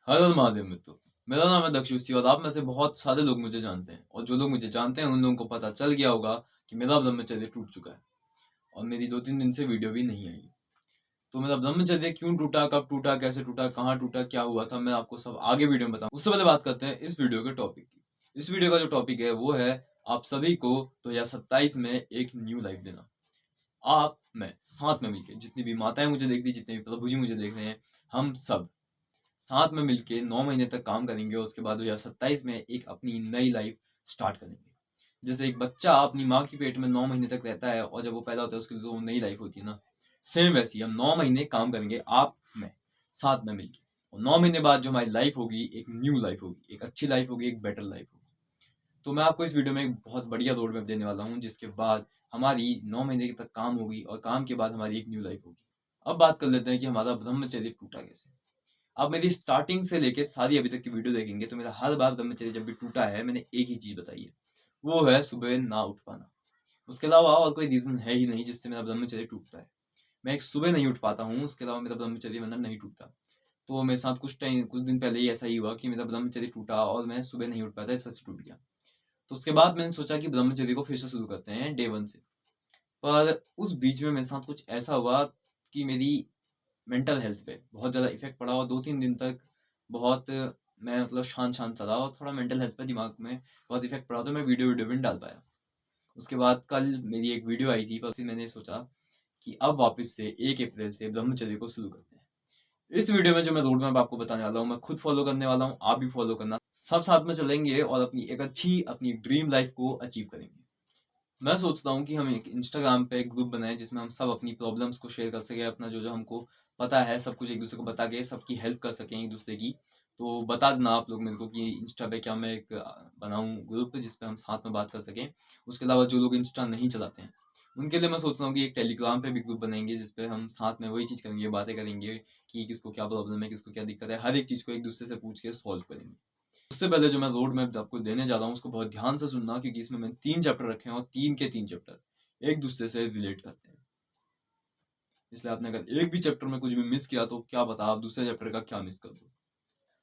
Hello Mahadev मित्रों। मेरा नाम है दक्षुषी और आप में से बहुत सारे लोग मुझे जानते हैं, और जो लोग मुझे जानते हैं उन लोगों को पता चल गया होगा कि मेरा ब्रह्मचर्य टूट चुका है और मेरी 2-3 दिन से वीडियो भी नहीं आई। तो मेरा ब्रह्मचर्य क्यों टूटा, कब टूटा, कैसे टूटा, कहाँ टूटा, क्या हुआ था, मैं आपको सब आगे वीडियो में बताऊँ। उससे पहले बात करते हैं इस वीडियो के टॉपिक की। इस वीडियो का जो टॉपिक है वो है आप सभी को 2027 में एक न्यू लाइफ देना। आप मैं साथ में मिलकर, जितनी भी माताएं मुझे देख रही, जितने भी प्रभु जी मुझे देख रहे हैं, हम सब साथ में मिलके 9 महीने तक काम करेंगे और उसके बाद 2027 में एक अपनी नई लाइफ स्टार्ट करेंगे। जैसे एक बच्चा अपनी माँ की पेट में 9 महीने तक रहता है और जब वो पैदा होता है उसकी जो नई लाइफ होती है ना, सेम वैसी हम 9 महीने काम करेंगे आप मैं साथ में मिलके, और 9 महीने बाद जो हमारी लाइफ होगी एक न्यू लाइफ होगी, एक अच्छी लाइफ होगी, एक बेटर लाइफ होगी। तो मैं आपको इस वीडियो में एक बहुत बढ़िया रोड मैप देने वाला हूँ जिसके बाद हमारी 9 महीने तक काम होगी और काम के बाद हमारी एक न्यू लाइफ होगी। अब बात कर लेते हैं कि हमारा ब्रह्मचर्य टूटा कैसे। आप मेरी स्टार्टिंग से लेके सारी अभी तक की वीडियो देखेंगे तो मेरा हर बार ब्रह्मचर्य जब भी टूटा है मैंने एक ही चीज बताई है, वो है सुबह ना उठ पाना। उसके अलावा और कोई रीजन है ही नहीं जिससे मेरा ब्रह्मचर्य टूटता है। मैं एक सुबह नहीं उठ पाता हूँ, उसके अलावा मेरा ब्रह्मचर्य मतलब नहीं टूटता। तो मेरे साथ कुछ दिन पहले ही ऐसा ही हुआ कि मेरा ब्रह्मचर्य टूटा और मैं सुबह नहीं उठ पाया था, इस वजह से टूट गया। तो उसके बाद मैंने सोचा कि ब्रह्मचर्य को फिर से शुरू करते हैं डे 1 से। पर उस बीच में मेरे साथ कुछ ऐसा हुआ कि मेरी मेंटल हेल्थ पे बहुत ज़्यादा इफेक्ट पड़ा और 2-3 दिन तक बहुत मैं मतलब शांत शांत सा रहा और थोड़ा मेंटल हेल्थ पे दिमाग में बहुत इफेक्ट पड़ा, तो मैं वीडियो वीडियो भी नहीं डाल पाया। उसके बाद कल मेरी एक वीडियो आई थी, पर फिर मैंने सोचा कि अब वापस से 1 अप्रैल से ब्रह्मचर्य को शुरू करते हैं। इस वीडियो में जो मैं रोड मैप आपको बताने वाला हूँ मैं खुद फॉलो करने वाला हूँ, आप भी फॉलो करना, सब साथ में चलेंगे और अपनी एक अच्छी अपनी ड्रीम लाइफ को अचीव करेंगे। मैं सोचता हूँ कि हम एक इंस्टाग्राम पे एक ग्रुप बनाएं जिसमें हम सब अपनी प्रॉब्लम्स को शेयर कर सकें, अपना जो जो हमको पता है सब कुछ एक दूसरे को बता के सबकी हेल्प कर सकें एक दूसरे की। तो बता देना आप लोग मेरे को कि इंस्टा पे क्या मैं एक बनाऊं ग्रुप जिस पे हम साथ में बात कर सकें। उसके अलावा जो लोग इंस्टा नहीं चलाते हैं उनके लिए मैं सोच रहा हूँ कि एक टेलीग्राम पे भी ग्रुप बनाएंगे जिसपे हम साथ में वही चीज़ करेंगे, बातें करेंगे कि किसको क्या प्रॉब्लम है, किसको क्या दिक्कत है, हर एक चीज़ को एक दूसरे से पूछ के सॉल्व करेंगे। उससे पहले जो मैं रोड मैप आपको देने जा रहा हूँ उसको बहुत ध्यान से सुनना, क्योंकि इसमें मैंने 3 चैप्टर रखे हैं और 3 के 3 चैप्टर एक दूसरे से रिलेट करते हैं। इसलिए आपने अगर एक भी चैप्टर में कुछ भी मिस किया तो क्या पता आप दूसरे चैप्टर का क्या मिस कर दो।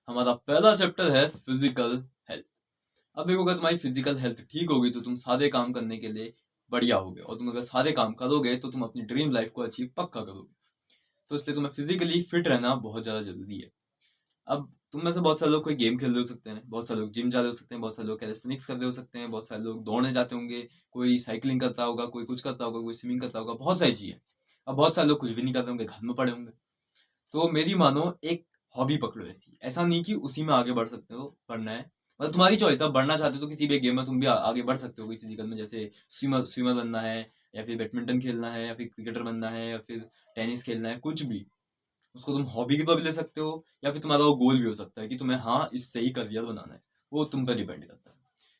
हमारा पहला चैप्टर है फिजिकल हेल्थ। अब देखो, अगर तुम्हारी फिजिकल हेल्थ ठीक होगी तो तुम सारे काम करने के लिए बढ़िया होगे, और तुम अगर सारे काम करोगे तो तुम अपनी ड्रीम लाइफ को अचीव पक्का करोगे। तो इसलिए तुम्हें फिजिकली फिट रहना बहुत ज़्यादा जरूरी है। अब तुम में से बहुत सारे लोग कोई गेम खेल रहे हो सकते हैं, बहुत सारे लोग जिम जा रहे हो सकते हैं, बहुत सारे लोग कैलिस्थेनिक्स कर रहे हो सकते हैं, बहुत सारे लोग दौड़ने जाते होंगे, कोई साइकिलिंग करता होगा, कोई कुछ करता होगा, कोई स्विमिंग करता होगा, बहुत सारी चीजें। अब बहुत सारे लोग कुछ भी नहीं करते होंगे, घर में पड़े होंगे। तो मेरी मानो एक हॉबी पकड़ो ऐसी, ऐसा नहीं कि उसी में आगे बढ़ सकते हो, बढ़ना है मतलब तुम्हारी चॉइस है। बढ़ना चाहते हो तो किसी भी गेम में तुम भी आगे बढ़ सकते हो, कोई फिजिकल में, जैसे स्विमर स्विमर बनना है, या फिर बैडमिंटन खेलना है, या फिर क्रिकेटर बनना है, या फिर टेनिस खेलना है, कुछ भी। उसको तुम हॉबी के तौर पे ले सकते हो, या फिर तुम्हारा वो गोल भी हो सकता है कि तुम्हें हाँ इससे ही करियर बनाना है। वो तुम पर डिपेंड करता है।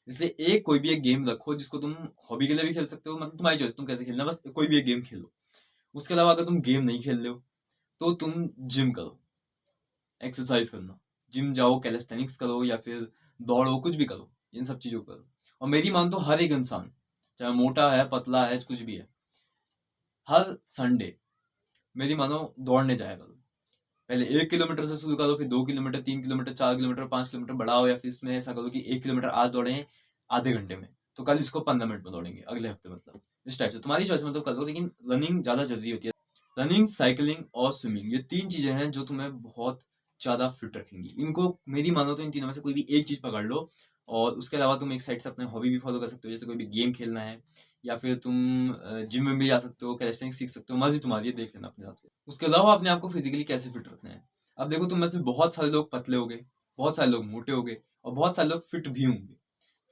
इसलिए एक कोई भी एक गेम रखो जिसको तुम हॉबी के लिए भी खेल सकते हो, मतलब तुम्हारी चॉइस तुम कैसे खेलना, बस कोई भी एक गेम खेलो। उसके अलावा अगर तुम गेम नहीं खेल रहे हो तो तुम जिम करो, एक्सरसाइज करना, जिम जाओ, कैलिस्थेनिक्स करो, या फिर दौड़ो, कुछ भी करो, इन सब चीज़ों को करो। और मेरी मान तो हर एक इंसान, चाहे मोटा है पतला है कुछ भी है, हर संडे मेरी मानो दौड़ने जाया करो। पहले 1 किलोमीटर से शुरू करो, फिर 2 किलोमीटर, 3 किलोमीटर, 4 किलोमीटर, 5 किलोमीटर बढ़ाओ, या फिर इसमें ऐसा करो कि 1 किलोमीटर आज दौड़े आधे घंटे में, तो कल इसको 15 मिनट में दौड़ेंगे अगले हफ्ते, मतलब इस टाइप से तुम्हारी चॉइस, मतलब कर लो, लेकिन रनिंग ज़्यादा जल्दी होती है। रनिंग, साइकिलिंग और स्विमिंग, ये 3 चीज़ें हैं जो तुम्हें बहुत ज़्यादा फिट रखेंगी। इनको मेरी मानो तो इन तीनों में से कोई भी एक चीज़ पकड़ लो, और उसके अलावा तुम एक साइड से अपने हॉबी भी फॉलो कर सकते हो, जैसे कोई भी गेम खेलना है, या फिर तुम जिम में भी जा सकते हो, कैलिस्थेनिक्स सीख सकते हो, मर्जी तुम्हारी है, देख लेना अपने हिसाब से। उसके अलावा अपने आप को फिजिकली कैसे फिट रखना है। अब देखो, तुम में से बहुत सारे लोग पतले हो गए, बहुत सारे लोग मोटे हो गए, और बहुत सारे लोग फिट भी होंगे।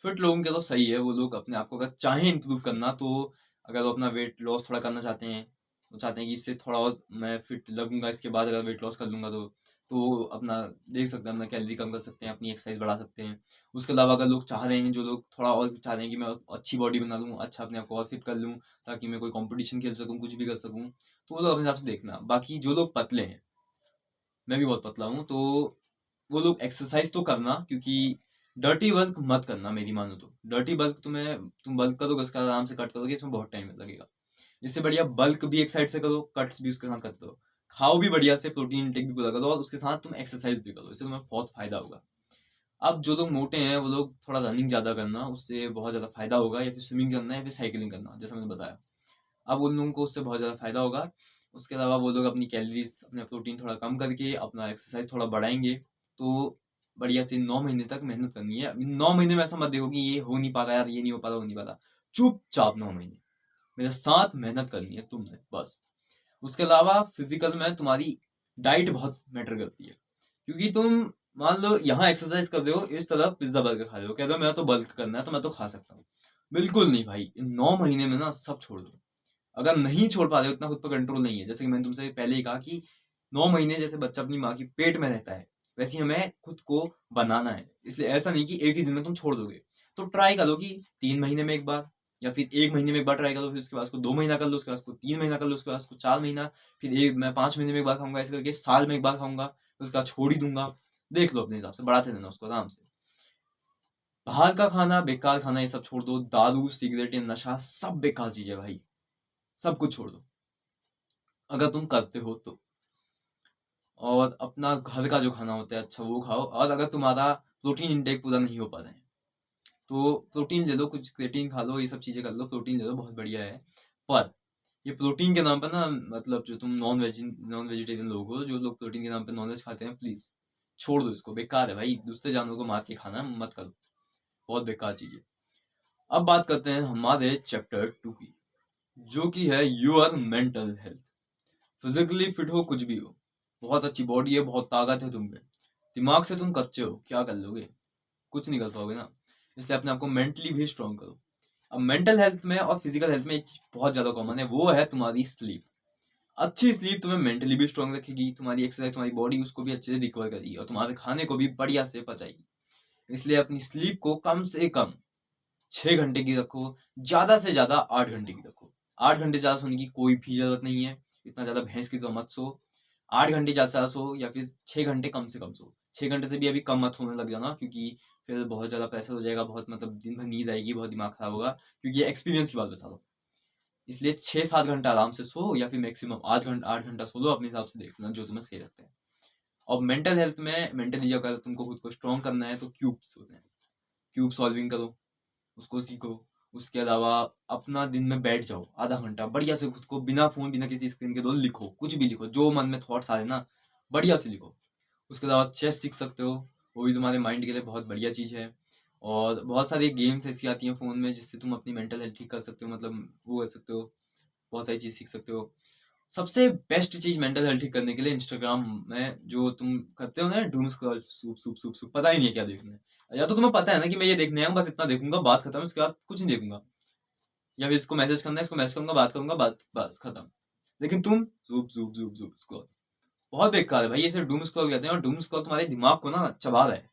फिट लोगों के तो सही है, वो लोग अपने आप को अगर चाहें इंप्रूव करना तो, अगर वो अपना वेट लॉस थोड़ा करना चाहते हैं, वो चाहते हैं कि इससे थोड़ा और मैं फिट लगूंगा, इसके बाद अगर वेट लॉस कर लूंगा तो वो अपना देख सकते हैं, अपना कैलोरी कम कर सकते हैं, अपनी एक्सरसाइज बढ़ा सकते हैं। उसके अलावा अगर लोग चाह रहे हैं, जो लोग थोड़ा और चाह रहे हैं कि मैं अच्छी बॉडी बना लूँ, अच्छा अपने आप को और फिट कर लूँ, ताकि मैं कोई कंपटीशन खेल सकूँ, कुछ भी कर सकूँ, तो वो लोग अपने हिसाब से देखना। बाकी जो लोग पतले हैं, मैं भी बहुत पतला हूँ, तो वो लोग एक्सरसाइज तो करना, क्योंकि डर्टी वर्क मत करना। मेरी मानो तो डर्टी वर्क तुम बल्क करोगे, उसका आराम से कट करोगे, इसमें बहुत टाइम लगेगा। इससे बढ़िया बल्क भी एक साइड से करो, कट्स भी उसके साथ करते हो। खाओ भी बढ़िया से, प्रोटीन इंटेक भी पूरा करो और उसके साथ तुम एक्सरसाइज भी करो, इससे तुम्हें बहुत फायदा होगा। अब जो लोग मोटे हैं वो लोग थोड़ा रनिंग ज़्यादा करना, उससे बहुत ज़्यादा फायदा होगा, या फिर स्विमिंग करना या फिर साइकिलिंग करना, जैसा मैंने बताया। अब उन लोगों को उससे बहुत ज़्यादा फायदा होगा। उसके अलावा वो लोग अपनी कैलोरीज, अपना प्रोटीन थोड़ा कम करके अपना एक्सरसाइज थोड़ा बढ़ाएंगे, तो बढ़िया से 9 महीने तक मेहनत करनी है। 9 महीने में ऐसा मत देखो कि ये हो नहीं पा रहा यार, ये नहीं हो पा रहा, हो नहीं पा रहा। चुपचाप 9 महीने मेरे साथ मेहनत करनी है तुमने, बस। उसके अलावा फिजिकल में तुम्हारी डाइट बहुत मैटर करती है, क्योंकि तुम मान लो यहाँ एक्सरसाइज कर रहे हो, इस तरह पिज्जा बर्गर खा रहे हो, कह रहे हो मेरा तो बल्क करना है तो मैं तो खा सकता हूँ। बिल्कुल नहीं भाई, इन 9 महीने में ना सब छोड़ दो। अगर नहीं छोड़ पा रहे हो, इतना खुद पर कंट्रोल नहीं है, जैसे कि मैंने तुमसे पहले ही कहा कि 9 महीने जैसे बच्चा अपनी माँ की पेट में रहता है, वैसे ही हमें खुद को बनाना है। इसलिए ऐसा नहीं कि एक ही दिन में तुम छोड़ दोगे। तो ट्राई करो कि 3 महीने में एक बार, या फिर 1 महीने में एक बार ट्राई करो, फिर उसके बाद उसको 2 महीना कर लो, उसके बाद उसको 3 महीना कर लो, उसके बाद उसको 4 महीना, फिर मैं 5 महीने में एक बार खाऊंगा, ऐसे करके साल में एक बार खाऊंगा, उसके बाद छोड़ ही दूंगा। देख लो अपने हिसाब से, बढ़ाते रहना उसको आराम से। बाहर का खाना, बेकार खाना, ये सब छोड़ दो। दारू, सिगरेट, या नशा, सब बेकार चीज है भाई, सब कुछ छोड़ दो अगर तुम करते हो तो। और अपना घर का जो खाना होता है अच्छा वो खाओ। और अगर तुम्हारा प्रोटीन इंटेक पूरा नहीं हो पा रहा है तो प्रोटीन ले लो, कुछ क्रेटीन खा लो, ये सब चीजें कर लो, प्रोटीन ले लो, बहुत बढ़िया है। पर ये प्रोटीन के नाम पर ना, मतलब जो तुम नॉन वेजिटेरियन लोग हो, जो लोग प्रोटीन के नाम पर नॉनवेज खाते हैं, प्लीज छोड़ दो इसको, बेकार है भाई। दूसरे जानवरों को मार के खाना मत करो, बहुत बेकार चीज है। अब बात करते हैं हमारे चैप्टर 2 की, जो कि है your mental health. Physically fit हो, कुछ भी हो, बहुत अच्छी बॉडी है, बहुत ताकत है तुम में, दिमाग से तुम कच्चे हो, क्या कर लोगे? कुछ नहीं कर पाओगे ना। इसलिए अपने आप को मेंटली भी स्ट्रांग करो। अब मेंटल हेल्थ में और फिजिकल हेल्थ में एक चीज बहुत ज्यादा कॉमन है, वो है तुम्हारी स्लीप। अच्छी स्लीप तुम्हें मेंटली भी स्ट्रांग रखेगी, तुम्हारी एक्सरसाइज तुम्हारी बॉडी उसको भी अच्छे से रिकवर करेगी, और तुम्हारे खाने को भी बढ़िया से पचाएगी। इसलिए अपनी स्लीप को कम से कम 6 घंटे की रखो, ज्यादा से ज्यादा 8 घंटे की रखो। 8 घंटे ज्यादा सोने की कोई भी जरूरत नहीं है, इतना ज्यादा भैंस की तो मत सो। 8 घंटे ज्यादा से ज्यादा सो, या फिर 6 घंटे कम से कम सो। 6 घंटे से भी अभी कम मत होने लग जाना, क्योंकि फिर बहुत ज्यादा प्रेशर हो जाएगा, बहुत मतलब दिन भर नींद आएगी, बहुत दिमाग खराब होगा, क्योंकि ये एक्सपीरियंस की बात बता रहा हूँ। इसलिए 6-7 घंटा आराम से सो, या फिर मैक्सिमम 8 घंटा सो लो, अपने हिसाब से देख लेना जो तुम्हें सही लगता है। और मेंटल हेल्थ में, मेंटली अगर तुमको खुद को स्ट्रॉन्ग करना है तो क्यूब्स होते हैं, क्यूब सॉल्विंग करो, उसको सीखो। उसके अलावा अपना दिन में बैठ जाओ आधा घंटा, बढ़िया से खुद को बिना फोन बिना किसी स्क्रीन के दो लिखो, कुछ भी लिखो, जो मन में थॉट्स आ रहे ना, बढ़िया से लिखो। उसके अलावा चेस सीख सकते हो, वो भी तुम्हारे माइंड के लिए बहुत बढ़िया चीज़ है। और बहुत सारी गेम्स ऐसी आती हैं फ़ोन में जिससे तुम अपनी मेंटल हेल्थ ठीक कर सकते हो, मतलब वो कर सकते हो, बहुत सारी चीज़ सीख सकते हो। सबसे बेस्ट चीज़ मेंटल हेल्थ ठीक करने के लिए इंस्टाग्राम में जो तुम करते हो ना, doom scroll, soup soup soup soup, पता ही नहीं है क्या देखना है, या तो तुम्हें पता है ना कि मैं ये देखने आया हूँ, बस इतना देखूंगा, बात खत्म, इसके बाद कुछ नहीं देखूंगा, या फिर इसको मैसेज करना है, इसको मैसेज करूंगा, बात करूंगा, बात बस खत्म। लेकिन तुम Zoop Zoop Zoop Zoop scroll, बहुत बेकार है भाई, ये सिर्फ डूम स्क्रॉल कहते हैं, और डूम स्क्रॉल तुम्हारे दिमाग को ना चबा रहा है।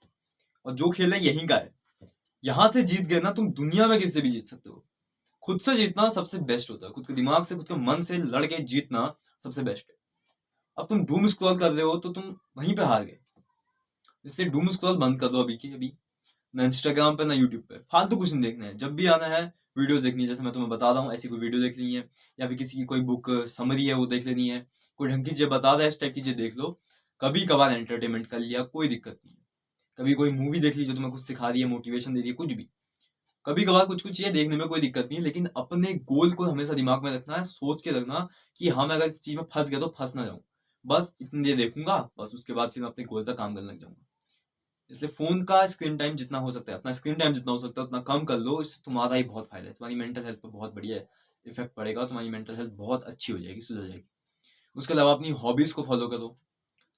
और जो खेल है यहीं का है, यहाँ से जीत गए ना तुम, दुनिया में किससे भी जीत सकते हो। खुद से जीतना सबसे बेस्ट होता है, खुद के दिमाग से, खुद के मन से लड़ के जीतना सबसे बेस्ट है। अब तुम डूम स्क्रॉल कर रहे हो तो तुम वहीं पे हार गए, इसलिए डूम स्क्रॉल बंद कर दो अभी की अभी। ना इंस्टाग्राम पे ना यूट्यूब पे, फालतू कुछ नहीं देखना है। जब भी आना है वीडियोस देखनी है, जैसे मैं तुम्हें बता रहा हूँ, ऐसी कोई वीडियो देख लेनी है, या फिर किसी की कोई बुक समरी है वो देख लेनी है, कोई ढंग की चीजें बता रहा है इस टाइप की चीज देख लो। कभी कभार एंटरटेनमेंट कर लिया, कोई दिक्कत नहीं है। कभी कोई मूवी देख ली जो तुम्हें कुछ सिखा रही है, मोटिवेशन दे रही है, कुछ भी। कभी कभार कुछ कुछ चीजें देखने में कोई दिक्कत नहीं है, लेकिन अपने गोल को हमेशा दिमाग में रखना है, सोच के रखना कि हाँ मैं अगर इस चीज में फंस गया तो फंस ना जाऊं। बस इतनी देर देखूंगा, बस उसके बाद फिर मैं अपने गोल पर काम करने लग जाऊंगा। इसलिए फोन का स्क्रीन टाइम जितना हो सकता है, अपना स्क्रीन टाइम जितना हो सकता है उतना कम कर लो, इससे तुम्हारा ही बहुत फायदा है, तुम्हारी मेंटल हेल्थ पर बहुत बढ़िया इफेक्ट पड़ेगा, तुम्हारी मेंटल हेल्थ बहुत अच्छी हो जाएगी, सुधर जाएगी। उसके अलावा अपनी हॉबीज को फॉलो करो।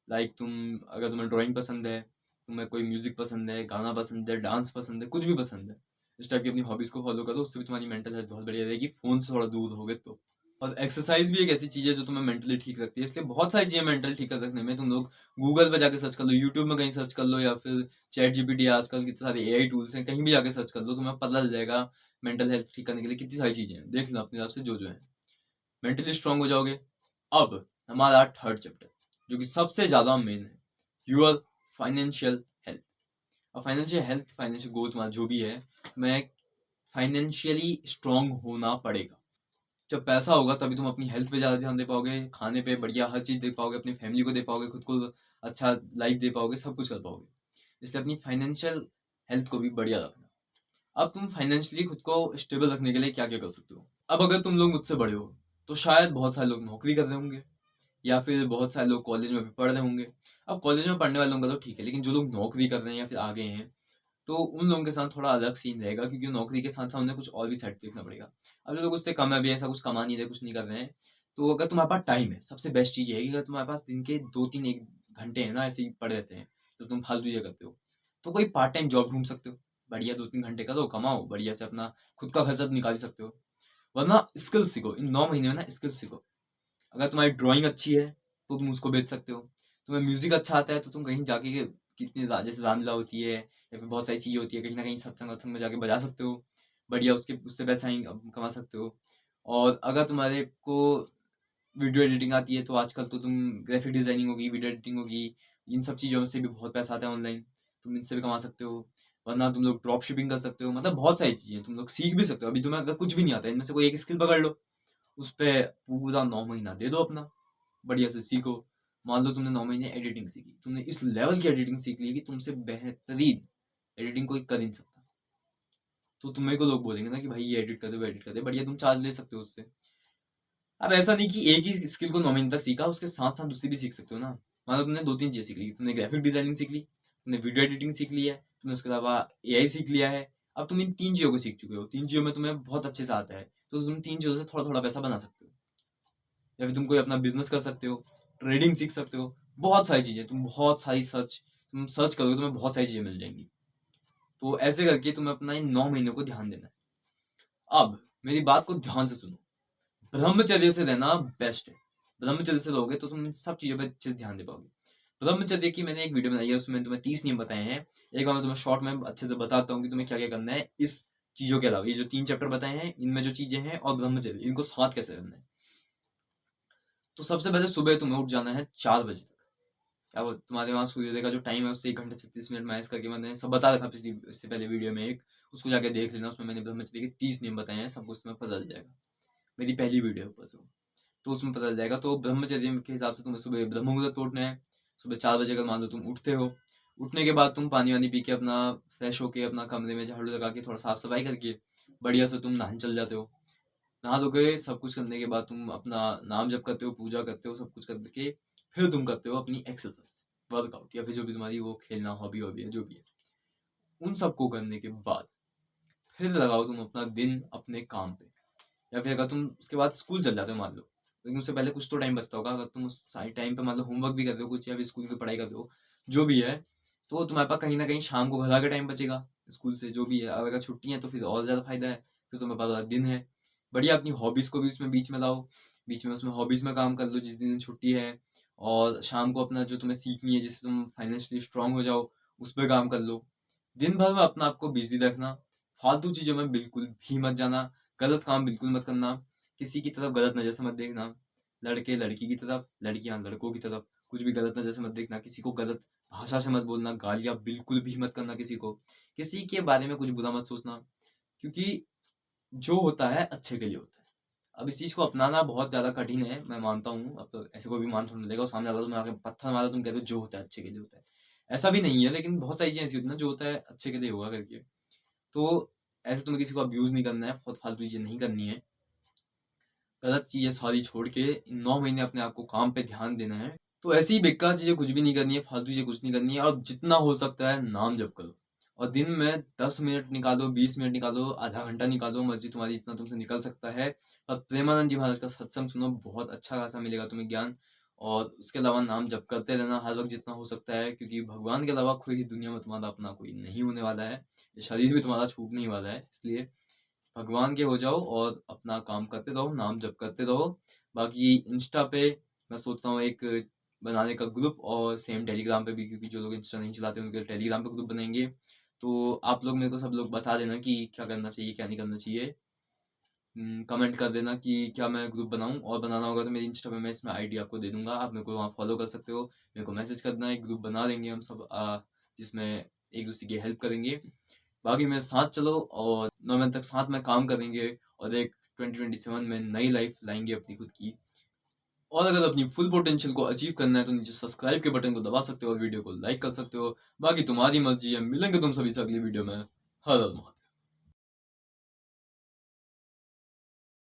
लाइक तुम, अगर तुम्हें ड्राइंग पसंद है, तुम्हें कोई म्यूजिक पसंद है, गाना पसंद है, डांस पसंद है, कुछ भी पसंद है, इस टाइप की अपनी हॉबीज को फॉलो करो, उससे भी तुम्हारी मेंटल हेल्थ बहुत बढ़िया रहेगी, फोन से थोड़ा दूर होगे तो। और एक्सरसाइज भी एक ऐसी चीज है जो तुम्हें मेंटली ठीक रखती है, इसलिए बहुत सारी चीजें मेंटल ठीक रखने में तुम लोग गूगल पे जाके सर्च कर लो, यूट्यूब में कहीं सर्च कर लो, या फिर चैट जीपीटी, आजकल कितने सारे एआई टूल्स हैं, कहीं भी जाके सर्च कर लो, तुम्हें पता चल जाएगा मेंटल हेल्थ ठीक करने के लिए कितनी सारी चीजें हैं, देख लो अपने हिसाब से जो जो है, मेंटली स्ट्रांग हो जाओगे। अब हमारा थर्ड चैप्टर, जो कि सबसे ज्यादा मेन है, योर फाइनेंशियल हेल्थ। और फाइनेंशियल हेल्थ, फाइनेंशियल गोल तुम्हारा जो भी है, तुम्हें फाइनेंशियली स्ट्रांग होना पड़ेगा। जब पैसा होगा तभी तुम अपनी हेल्थ पे ज़्यादा ध्यान दे पाओगे, खाने पे बढ़िया हर चीज़ दे पाओगे, अपनी फैमिली को दे पाओगे, खुद को अच्छा लाइफ दे पाओगे, सब कुछ कर पाओगे। इसलिए अपनी फाइनेंशियल हेल्थ को भी बढ़िया रखना। अब तुम फाइनेंशियली खुद को स्टेबल रखने के लिए क्या क्या कर सकते हो। अब अगर तुम लोग मुझसे बड़े हो तो शायद बहुत सारे लोग नौकरी कर रहे होंगे, या फिर बहुत सारे लोग कॉलेज में भी पढ़ रहे होंगे। अब कॉलेज में पढ़ने वालों का तो ठीक है, लेकिन जो लोग नौकरी कर रहे हैं या फिर आगे हैं, तो उन लोगों के साथ थोड़ा अलग सीन रहेगा, क्योंकि नौकरी के साथ साथ उन्हें कुछ और भी साइड देखना पड़ेगा। अब जो लोग उससे कम है, भी ऐसा कुछ कमा नहीं रहे, कुछ नहीं कर रहे हैं, तो अगर तुम्हारे पास टाइम है, सबसे बेस्ट चीज़ ये है कि अगर तुम्हारे पास दिन के 2-3 1 घंटे हैं ना, ऐसे ही पड़े रहते हैं, तो तुम फालतू ये करते हो, तो कोई पार्ट टाइम जॉब ढूंढ सकते हो। बढ़िया 2-3 घंटे करो, कमाओ, बढ़िया से अपना खुद का खर्चा निकाल सकते हो। वरना स्किल सीखो, इन 9 महीने में ना स्किल सीखो। अगर तुम्हारी ड्राइंग अच्छी है तो तुम उसको बेच सकते हो। तुम्हें म्यूजिक अच्छा आता है तो तुम कहीं जाके कितनी जैसे रामलीला होती है या फिर बहुत सारी चीज़ें होती है, कहीं ना कहीं सत्संग वत्संग में जाके बजा सकते हो, बढ़िया उसके उससे पैसा कमा सकते हो। और अगर तुम्हारे को वीडियो एडिटिंग आती है तो आजकल तो तुम ग्राफिक डिजाइनिंग होगी, वीडियो एडिटिंग होगी, इन सब चीज़ों से भी बहुत पैसा आता है ऑनलाइन, तुम इनसे भी कमा सकते हो। वरना तुम लोग ड्रॉप शिपिंग कर सकते हो, मतलब बहुत सारी चीज़ें तुम लोग सीख भी सकते हो। अभी तुम्हें अगर कुछ भी नहीं आता है, इनमें से कोई एक स्किल पकड़ लो, उस पर पूरा 9 महीना दे दो अपना, बढ़िया से सीखो। मान लो तुमने 9 महीने एडिटिंग सीखी, तुमने इस लेवल की एडिटिंग सीख ली कि तुमसे बेहतरीन एडिटिंग कोई कर ही नहीं सकता, तो तुम्हें को लोग बोलेंगे ना कि भाई ये एडिट कर दे, वो एडिट कर दे, बढ़िया तुम चार्ज ले सकते हो उससे। अब ऐसा नहीं कि एक ही स्किल को 9 महीने तक सीखा, उसके साथ साथ दूसरी भी सीख सकते हो ना। मान लो तुमने 2-3 चीजें सीख ली, तुमने ग्राफिक डिजाइनिंग सीख ली, तुमने वीडियो एडिटिंग सीख ली है, तुमने उसके अलावा एआई सीख लिया है। अब तुम इन 3 चीजों को सीख चुके हो, 3 चीजों में तुम्हें बहुत अच्छे से आता है, तो तुम 3 चीजों से थोड़ा थोड़ा पैसा बना सकते हो। या फिर तुम कोई अपना बिजनेस कर सकते हो, ट्रेडिंग सीख सकते हो, बहुत सारी चीजें, तुम सर्च करोगे, तुम्हें बहुत सारी चीजें मिल जाएंगी। तो ऐसे करके तुम्हें अपना इन 9 महीनों को ध्यान देना है। अब मेरी बात को ध्यान से सुनो, ब्रह्मचर्य से रहना बेस्ट है। ब्रह्मचर्य से रहोगे तो तुम इन सब चीजों पर अच्छे से ध्यान दे पाओगे। ब्रह्मचर्य की मैंने एक वीडियो बनाई है, उसमें तुम्हें 30 नियम बताए हैं। एक बार मैं तुम्हें शॉर्ट में अच्छे से बताता हूँ कि तुम्हें क्या क्या करना है इस चीजों के अलावा। ये जो 3 चैप्टर बताए हैं, इनमें जो चीजें हैं और ब्रह्मचर्य, इनको साथ कैसे करना है। तो सबसे पहले सुबह तुम्हें उठ जाना है 4 बजे तक। अब तुम्हारे वहाँ सूर्योदय का जो टाइम है उससे 1 घंटा 36 मिनट माइनस करके मैंने सब बता रखा पिछली, इससे पहले वीडियो में एक, उसको जाके देख लेना, उसमें मैंने ब्रह्मचर्य के 30 नियम बताए हैं, सब कुछ तुम्हें पता चल जाएगा। मेरी पहली वीडियो है ऊपर से, तो उसमें पता चल जाएगा। तो ब्रह्मचर्य के हिसाब से तुम्हें सुबह ब्रह्म मुहूर्त में उठना है। सुबह 4 बजे अगर मान लो तुम उठते हो, उठने के बाद तुम पानी वानी पी के अपना फ्रेश होके अपना कमरे में झाड़ू लगा के थोड़ा साफ सफाई करके बढ़िया से तुम नहाने चल जाते हो। नहा धो के सब कुछ करने के बाद तुम अपना नाम जप करते हो, पूजा करते हो, सब कुछ करके फिर तुम करते हो अपनी एक्सरसाइज, वर्कआउट, या फिर जो भी तुम्हारी वो खेलना हॉबी वॉबी है जो भी है। उन सबको करने के बाद फिर लगाओ तुम अपना दिन अपने काम पे। या फिर अगर तुम उसके बाद स्कूल चल जाते हो मान लो, लेकिन उससे पहले कुछ तो टाइम बचता होगा, अगर तुम उस सारे टाइम पे मान लो होमवर्क भी कर रहे हो कुछ, या फिर स्कूल की पढ़ाई कर रहे हो, जो भी है, तो तुम्हारे पास कहीं ना कहीं शाम को घर आके टाइम बचेगा स्कूल से, जो भी है। अब अगर छुट्टी है तो फिर और ज़्यादा फायदा है, फिर तुम्हारे पास दिन है। बढ़िया अपनी हॉबीज़ को भी उसमें बीच में लाओ, बीच में उसमें हॉबीज़ में काम कर लो जिस दिन छुट्टी है। और शाम को अपना जो तुम्हें सीखनी है, जिससे तुम फाइनेंशियली स्ट्रांग हो जाओ, उस पर काम कर लो। दिन भर में अपना आपको बिजी रखना, फालतू चीज़ों में बिल्कुल भी मत जाना, गलत काम बिल्कुल मत करना, किसी की तरफ गलत नज़र से मत देखना, लड़के लड़की की तरफ, लड़कियां लड़कों की तरफ कुछ भी गलत नज़र से मत देखना, किसी को गलत भाषा से मत बोलना, गालियां बिल्कुल भी मत करना किसी को, किसी के बारे में कुछ बुरा मत सोचना, क्योंकि जो होता है अच्छे के लिए होता है। अब इस चीज़ को अपनाना बहुत ज़्यादा कठिन है, मैं मानता हूँ। अब तो ऐसे कोई भी मान थोड़ा लेगा, और सामने वाला तुम्हें आके पत्थर मारा, तुम कहते हो जो होता है अच्छे के लिए होता है। ऐसा भी नहीं है, लेकिन बहुत सारी चीज़ें ऐसी होती है ना जो होता है अच्छे के लिए होगा करके। तो ऐसे तुम्हें किसी को अब्यूज़ नहीं करना है, बहुत फालतू चीज़ें नहीं करनी है, गलत चीज़ें सारी छोड़ के इन 9 महीने अपने आप को काम पे ध्यान देना है। तो ऐसी ही बेकार चीज़ें कुछ भी नहीं करनी है, फालतू चीज़ें कुछ नहीं करनी है, और जितना हो सकता है नाम जप करो। और दिन में 10 मिनट निकालो, 20 मिनट निकालो, आधा घंटा निकालो, मर्जी तुम्हारी, जितना तुमसे निकल सकता है। और प्रेमानंद जी महाराज का सत्संग सुनो, बहुत अच्छा खासा मिलेगा तुम्हें ज्ञान। और उसके अलावा नाम जप करते रहना हर वक्त जितना हो सकता है, क्योंकि भगवान के अलावा कोई इस दुनिया में तुम्हारा अपना कोई नहीं होने वाला है। ये शरीर भी तुम्हारा छूटने ही वाला है, इसलिए भगवान के हो जाओ और अपना काम करते रहो, नाम जप करते रहो। बाकी इंस्टा पे मैं सोचता हूँ एक बनाने का ग्रुप, और सेम टेलीग्राम पे भी, क्योंकि जो लोग इंस्टा नहीं चलाते उनके लिए टेलीग्राम पे ग्रुप बनाएंगे। तो आप लोग मेरे को सब लोग बता देना कि क्या करना चाहिए क्या नहीं करना चाहिए। कमेंट कर देना कि क्या मैं ग्रुप बनाऊं, और बनाना होगा तो मेरी इंस्टा पे मैं इसमें आईडी आपको दे दूंगा, आप मेरे को वहाँ फॉलो कर सकते हो। मेरे को मैसेज कर देना, एक ग्रुप बना देंगे हम सब, जिसमें एक दूसरे की हेल्प करेंगे। बाकी मेरे साथ चलो, और 9 महीने तक साथ में काम करेंगे, और एक 2027 में नई लाइफ लाएंगे अपनी खुद की। और अगर अपनी फुल पोटेंशियल को अचीव करना है तो नीचे सब्सक्राइब के बटन को दबा सकते हो और वीडियो को लाइक कर सकते हो। बाकी तुम्हारी मर्जी है। मिलेंगे तुम सभी से अगली वीडियो में। हर हर महादेव।